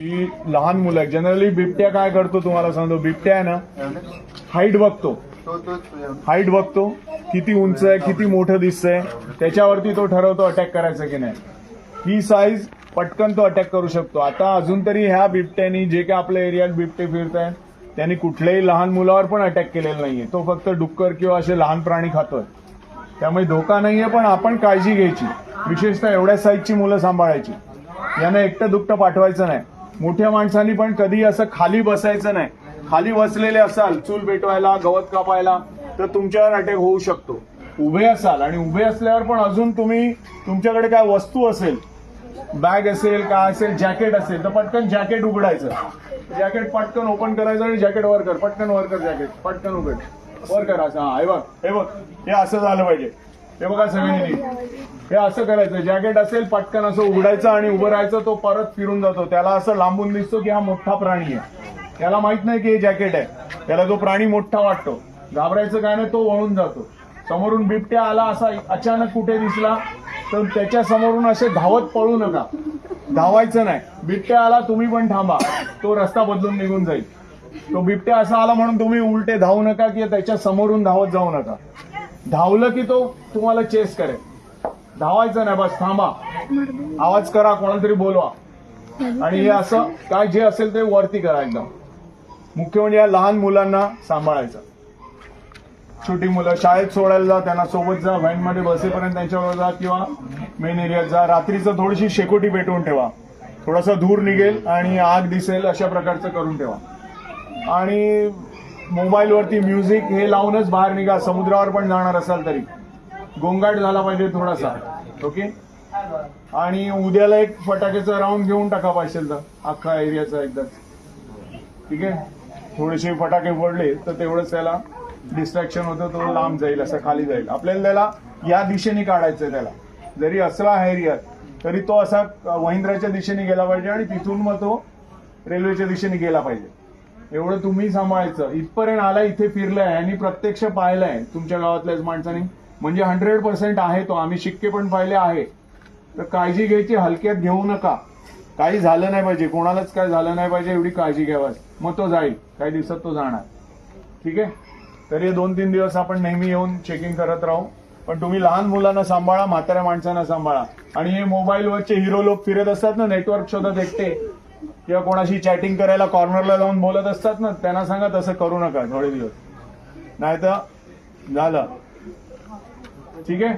ही लहान मुलं आहे. जनरली बिबट्या काय करतो तुम्हाला सांगतो. बिबट्या आहे ना, हाईट बघतो. हाईट बघतो, किती उंच आहे, किती मोठं दिसतंय, त्याच्यावरती तो ठरवतो अटॅक करायचा की नाही. ही साईज पटकन तो अटॅक करू शकतो. आता अजून तरी ह्या बिबट्यानी, जे काय आपल्या एरियात बिबटे फिरत आहेत, त्यांनी कुठल्याही लहान मुलावर पण अटॅक केलेला नाहीये. तो फक्त डुक्कर किंवा असे लहान प्राणी खातोय. त्यामुळे धोका नाहीये, पण आपण काळजी घ्यायची. विशेषतः एवढ्या साईजची मुलं सांभाळायची. यांना एकटं दुकटं पाठवायचं नाही. मोठ्या माणसांनी पण कधी असं खाली बसायचं नाही. खाली बसलेले असाल चूल पेटवायला, गवत कापायला, तर तुमच्यावर अटॅक होऊ शकतो. उभे असाल, आणि उभे असल्यावर पण अजून तुम्ही, तुमच्याकडे काय वस्तू असेल, बॅग असेल, काय असेल, जॅकेट असेल, तर पटकन जॅकेट उघडायचं. जॅकेट पटकन ओपन करायचं आणि जॅकेट वर कर, पटकन वर कर, जॅकेट पटकन उघड, वर कर. असं, हा, हे बघ, हे बघ, हे असं झालं पाहिजे. हे बघा सगळ्यांनी, हे असं करायचं. जॅकेट असेल, पटकन असं उघडायचं आणि उभं राहायचं. तो परत फिरून जातो. त्याला असं लांबून दिसतो की हा मोठा प्राणी आहे. त्याला माहित नाही की हे जॅकेट आहे. त्याला तो प्राणी मोठा वाटतो. घाबरायचं काय नाही, तो वळून जातो. समोरून बिबट्या आला, असा अचानक कुठे दिसला तर त्याच्या समोरून असे धावत पळू नका. धावायचं नाही. बिबट्या आला, तुम्ही पण थांबा. तो रस्ता बदलून निघून जाईल. तो बिबट्या असा आला म्हणून तुम्ही उलटे धावू नका किंवा त्याच्या समोरून धावत जाऊ नका. धावलं की तो तुम्हाला चेस करेल. धावायचं नाही, बस थांबा, आवाज करा, कोणाला तरी बोलवा, आणि हे असं काय जे असेल ते वरती करा. एकदम मुख्य म्हणजे या लहान मुलांना सांभाळायचं. छोटी मुलं शाळेत सोडायला जा, त्यांना सोबत जा, व्हॅनमध्ये बसेपर्यंत त्यांच्याबरोबर जा किंवा मेन एरियात जा. रात्रीचं थोडीशी शेकोटी पेटवून ठेवा. थोडासा धूर निघेल आणि आग दिसेल, अशा प्रकारचं करून ठेवा. आणि मोबाईलवरती म्युझिक हे लावूनच बाहेर निघा. समुद्रावर पण जाणार असाल तरी गोंगाट झाला पाहिजे थोडासा. ओके. आणि उद्याला एक फटाक्याचा राऊंड घेऊन टाका पाहिजे तर अख्खा एरियाचा एकदाच. ठीक आहे. थोडेसे फटाके फोडले तर तेवढंच त्याला डिस्ट्रॅक्शन होतं, तो लांब जाईल, असं खाली जाईल. आपल्याला त्याला या दिशेने काढायचंय. त्याला जरी असला हा एरिया तरी तो असा वहिंद्राच्या दिशेने गेला पाहिजे आणि तिथून मग तो रेल्वेच्या दिशेने गेला पाहिजे. एवढं तुम्ही सांभाळायचं. इथपर्यंत आला, इथे फिरलाय आणि प्रत्यक्ष पाहिलंय तुमच्या गावातल्याच माणसाने, म्हणजे 100% आहे तो. आम्ही शिक्के पण पाहिले आहे. तर काळजी घ्यायची, हलक्यात घेऊ नका. काही झालं नाही पाहिजे, कोणालाच काय झालं नाही पाहिजे, एवढी काळजी घ्यावी. मग तो जाईल, काही दिवसात तो जाणार. ठीक आहे. तर हे 2-3 दिवस आपण नेहमी येऊन चेकिंग करत राहू. पण तुम्ही लहान मुलांना सांभाळा, म्हाताऱ्या माणसांना सांभाळा. आणि हे मोबाईलवरचे हिरो लोक फिरत असतात ना, नेटवर्क शोधत एकटे, किंवा कोणाशी चॅटिंग करायला कॉर्नरला जाऊन बोलत असतात ना, त्यांना सांगा तसं करू नका थोडे दिवस, नाहीतर झालं. ठीक आहे.